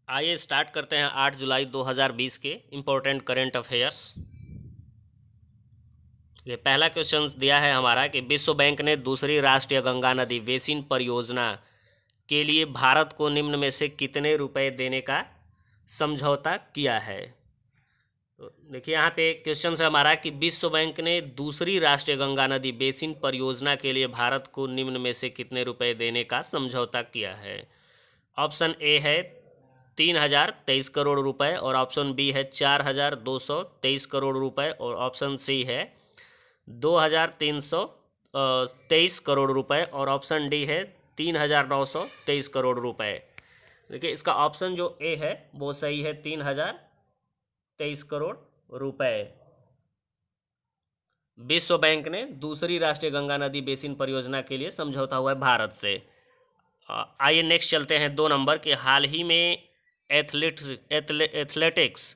आइए स्टार्ट करते हैं 8 जुलाई 2020 के इम्पोर्टेंट करेंट अफेयर्स। ये पहला क्वेश्चन दिया है हमारा कि विश्व बैंक ने दूसरी राष्ट्रीय गंगा नदी बेसिन परियोजना के लिए भारत को निम्न में से कितने रुपए देने का समझौता किया है। तो देखिए यहाँ पे क्वेश्चन है हमारा कि विश्व बैंक ने दूसरी राष्ट्रीय गंगा नदी बेसिन परियोजना के लिए भारत को निम्न में से कितने रुपए देने का समझौता किया है। ऑप्शन ए है 3,023 करोड़ रुपए और ऑप्शन बी है 4,223 करोड़ रुपए और ऑप्शन सी है 2,323 करोड़ रुपए और ऑप्शन डी है 3,923 करोड़ रुपए। देखिए इसका ऑप्शन जो ए है वो सही है 3,023 करोड़ रुपए। विश्व बैंक ने दूसरी राष्ट्रीय गंगा नदी बेसिन परियोजना के लिए समझौता हुआ है भारत से। आइए नेक्स्ट चलते हैं 2 नंबर के। हाल ही में एथलेटिक्स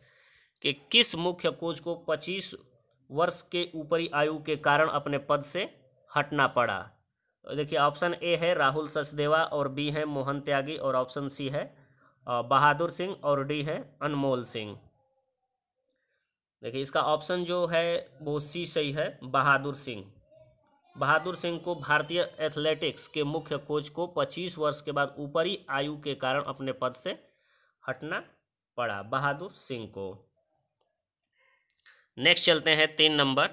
के किस मुख्य कोच को 25 वर्ष के ऊपरी आयु के कारण अपने पद से हटना पड़ा। देखिए ऑप्शन ए है राहुल सचदेवा और बी है मोहन त्यागी और ऑप्शन सी है बहादुर सिंह और डी है अनमोल सिंह। देखिए इसका ऑप्शन जो है वो सी सही है, बहादुर सिंह। बहादुर सिंह को भारतीय एथलेटिक्स के मुख्य कोच को 25 वर्ष के बाद ऊपरी आयु के कारण अपने पद से हटना पड़ा, बहादुर सिंह को। नेक्स्ट चलते हैं 3 नंबर।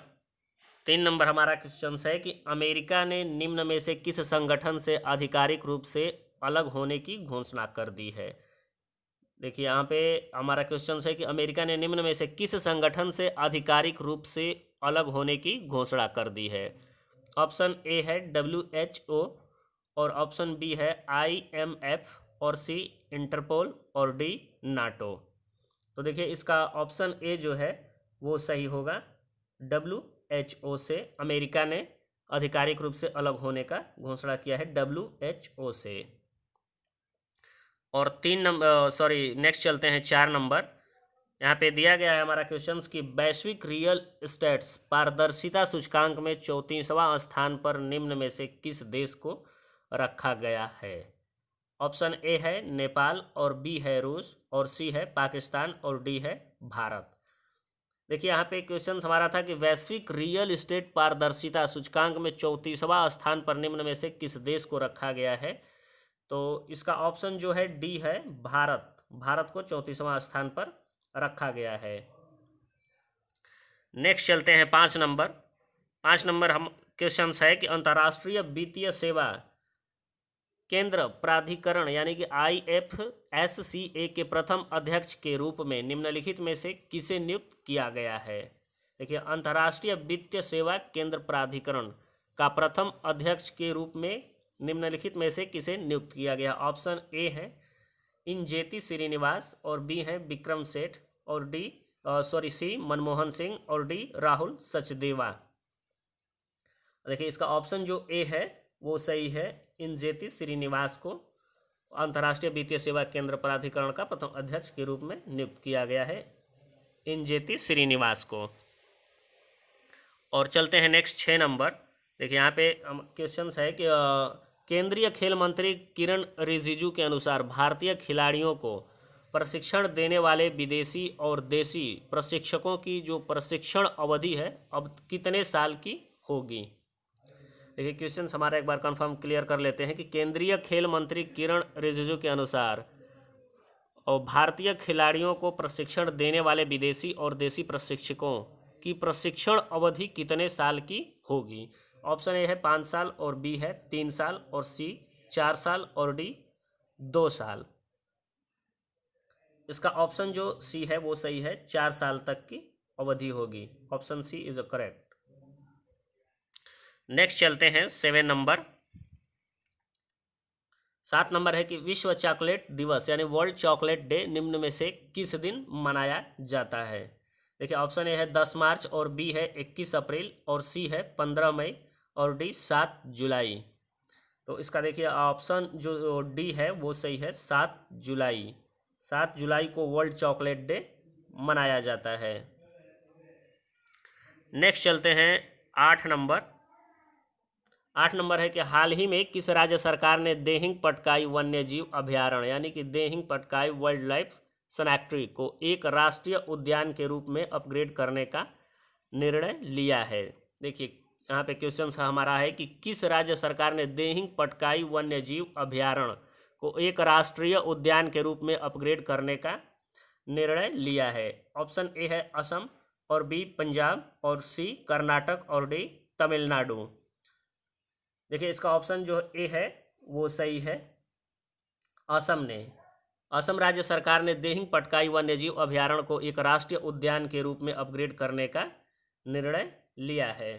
3 नंबर हमारा क्वेश्चन है कि अमेरिका ने निम्न में से किस संगठन से आधिकारिक रूप से अलग होने की घोषणा कर दी है। देखिए यहाँ पे हमारा क्वेश्चन है कि अमेरिका ने निम्न में से किस संगठन से आधिकारिक रूप से अलग होने की घोषणा कर दी है। ऑप्शन ए है WHO और ऑप्शन बी है IMF और सी इंटरपोल और डी नाटो। तो देखिए इसका ऑप्शन ए जो है वो सही होगा, WHO से अमेरिका ने आधिकारिक रूप से अलग होने का घोषणा किया है, WHO से। और 3 नंबर नेक्स्ट चलते हैं 4 नंबर। यहाँ पे दिया गया है हमारा क्वेश्चन कि वैश्विक रियल एस्टेट्स पारदर्शिता सूचकांक में 34वां स्थान पर निम्न में से किस देश को रखा गया है। ऑप्शन ए है नेपाल और बी है रूस और सी है पाकिस्तान और डी है भारत। देखिए यहाँ पे क्वेश्चन हमारा था कि वैश्विक रियल एस्टेट पारदर्शिता सूचकांक में 34वां स्थान पर निम्न में से किस देश को रखा गया है। तो इसका ऑप्शन जो है डी है, भारत। भारत को 34वां स्थान पर रखा गया है। नेक्स्ट चलते हैं 5 नंबर। 5 नंबर हम क्वेश्चन है कि अंतर्राष्ट्रीय वित्तीय सेवा केंद्र प्राधिकरण यानी कि IFSCA के प्रथम अध्यक्ष के रूप में निम्नलिखित में से किसे नियुक्त किया गया है। देखिए अंतर्राष्ट्रीय वित्तीय सेवा केंद्र प्राधिकरण का प्रथम अध्यक्ष के रूप में निम्नलिखित में से किसे नियुक्त किया गया। ऑप्शन ए है इंजेती श्रीनिवास और बी है विक्रम सेठ और सी मनमोहन सिंह और डी राहुल सचदेवा। देखिए इसका ऑप्शन जो ए है वो सही है, इंजेती श्रीनिवास को अंतर्राष्ट्रीय वित्तीय सेवा केंद्र प्राधिकरण का प्रथम अध्यक्ष के रूप में नियुक्त किया गया है, इंजेती श्रीनिवास को। और चलते हैं नेक्स्ट 6 नंबर। देखिए यहाँ पे क्वेश्चन है कि केंद्रीय खेल मंत्री किरण रिजिजू के अनुसार भारतीय खिलाड़ियों को प्रशिक्षण देने वाले विदेशी और देसी प्रशिक्षकों की जो प्रशिक्षण अवधि है अब कितने साल की होगी। देखिए क्वेश्चन हमारा एक बार कंफर्म क्लियर कर लेते हैं कि केंद्रीय खेल मंत्री किरण रिजिजू के अनुसार और भारतीय खिलाड़ियों को प्रशिक्षण देने वाले विदेशी और देसी प्रशिक्षकों की प्रशिक्षण अवधि कितने साल की होगी। ऑप्शन ए है 5 साल और बी है 3 साल और सी 4 साल और डी 2 साल। इसका ऑप्शन जो सी है वो सही है, 4 साल तक की अवधि होगी। Option C is correct. Next चलते हैं 7 नंबर। 7 नंबर है कि विश्व चॉकलेट दिवस यानी वर्ल्ड चॉकलेट डे निम्न में से किस दिन मनाया जाता है। देखिए ऑप्शन ए है 10 मार्च और बी है 21 अप्रैल और सी है 15 मई और डी 7 जुलाई। तो इसका देखिए ऑप्शन जो डी है वो सही है, 7 जुलाई। 7 जुलाई को वर्ल्ड चॉकलेट डे मनाया जाता है। नेक्स्ट चलते हैं 8 नंबर। 8 नंबर है कि हाल ही में किस राज्य सरकार ने देहिंग पटकाई वन्यजीव अभयारण्य यानी कि Dehing Patkai wild life sanctuary को एक राष्ट्रीय उद्यान के रूप में अपग्रेड करने का निर्णय लिया है। देखिए यहाँ पे क्वेश्चन हमारा है कि किस राज्य सरकार ने देहिंग पटकाई वन्यजीव अभयारण्य को एक राष्ट्रीय उद्यान के रूप में अपग्रेड करने का निर्णय लिया है। ऑप्शन ए है असम, और बी पंजाब, और सी कर्नाटक, और डी तमिलनाडु। देखिए इसका ऑप्शन जो ए है वो सही है, असम राज्य सरकार ने देहिंग पटकाई वन्यजीव अभयारण्य को एक राष्ट्रीय उद्यान के रूप में अपग्रेड करने का निर्णय लिया है।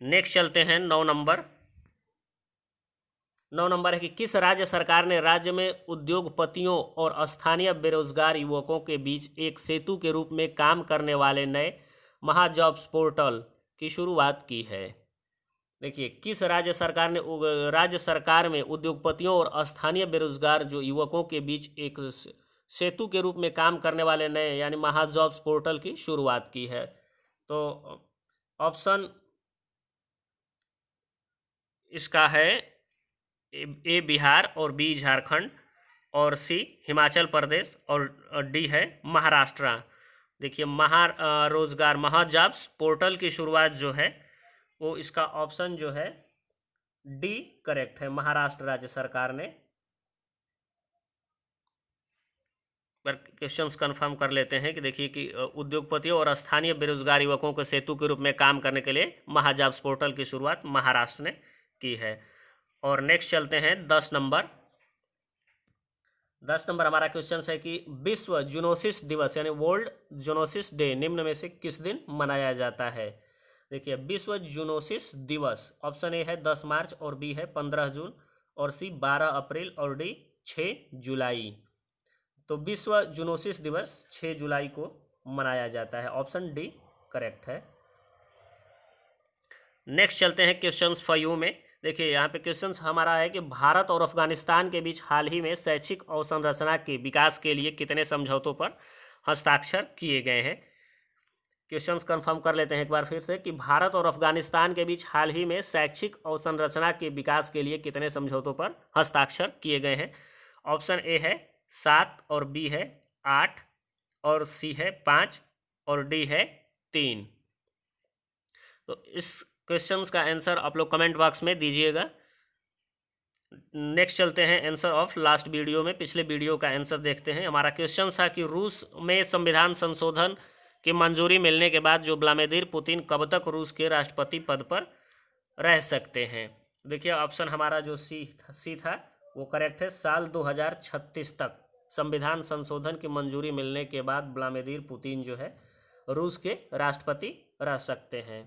नेक्स्ट चलते हैं 9 नंबर है कि किस राज्य सरकार ने राज्य में उद्योगपतियों और स्थानीय बेरोजगार युवकों के बीच एक सेतु के रूप में काम करने वाले नए महाजॉब्स पोर्टल की शुरुआत की है। देखिए किस राज्य सरकार ने राज्य सरकार में उद्योगपतियों और स्थानीय बेरोजगार जो युवकों के बीच एक सेतु के रूप में काम करने वाले नए यानी महाजॉब्स पोर्टल की शुरुआत की है। तो ऑप्शन इसका है ए बिहार, और बी झारखंड, और सी हिमाचल प्रदेश, और डी है महाराष्ट्र। देखिए रोजगार महाजॉब्स पोर्टल की शुरुआत जो है वो इसका ऑप्शन जो है डी करेक्ट है, महाराष्ट्र राज्य सरकार ने। पर क्वेश्चंस कंफर्म कर लेते हैं कि देखिए कि उद्योगपतियों और स्थानीय बेरोजगार युवकों को सेतु के रूप में काम करने के लिए महाजॉब्स पोर्टल की शुरुआत महाराष्ट्र ने की है। और नेक्स्ट चलते हैं 10 नंबर हमारा क्वेश्चन है कि विश्व जूनोसिस दिवस यानी वर्ल्ड जूनोसिस डे निम्न में से किस दिन मनाया जाता है। देखिए विश्व जूनोसिस दिवस ऑप्शन ए है 10 मार्च, और बी है 15 जून, और सी 12 अप्रैल, और डी 6 जुलाई। तो विश्व जूनोसिस दिवस 6 जुलाई को मनाया जाता है, ऑप्शन डी करेक्ट है। नेक्स्ट चलते हैं क्वेश्चंस फॉर यू में। देखिए यहाँ पे क्वेश्चंस हमारा है कि भारत और अफगानिस्तान के बीच हाल ही में शैक्षिक अवसंरचना के विकास के लिए कितने समझौतों पर हस्ताक्षर किए गए हैं। क्वेश्चंस कंफर्म कर लेते हैं एक बार फिर से कि भारत और अफगानिस्तान के बीच हाल ही में शैक्षिक अवसंरचना के विकास के लिए कितने समझौतों पर हस्ताक्षर किए गए हैं। ऑप्शन ए है 7, और बी है 8, और सी है 5, और डी है 3। तो इस क्वेश्चंस का आंसर आप लोग कमेंट बॉक्स में दीजिएगा। नेक्स्ट चलते हैं आंसर ऑफ लास्ट वीडियो में। पिछले वीडियो का आंसर देखते हैं। हमारा क्वेश्चन था कि रूस में संविधान संशोधन की मंजूरी मिलने के बाद जो व्लादिमीर पुतिन कब तक रूस के राष्ट्रपति पद पर रह सकते हैं। देखिए ऑप्शन हमारा जो सी था वो करेक्ट है, साल 2036 तक संविधान संशोधन की मंजूरी मिलने के बाद व्लादिमीर पुतिन जो है रूस के राष्ट्रपति रह सकते हैं।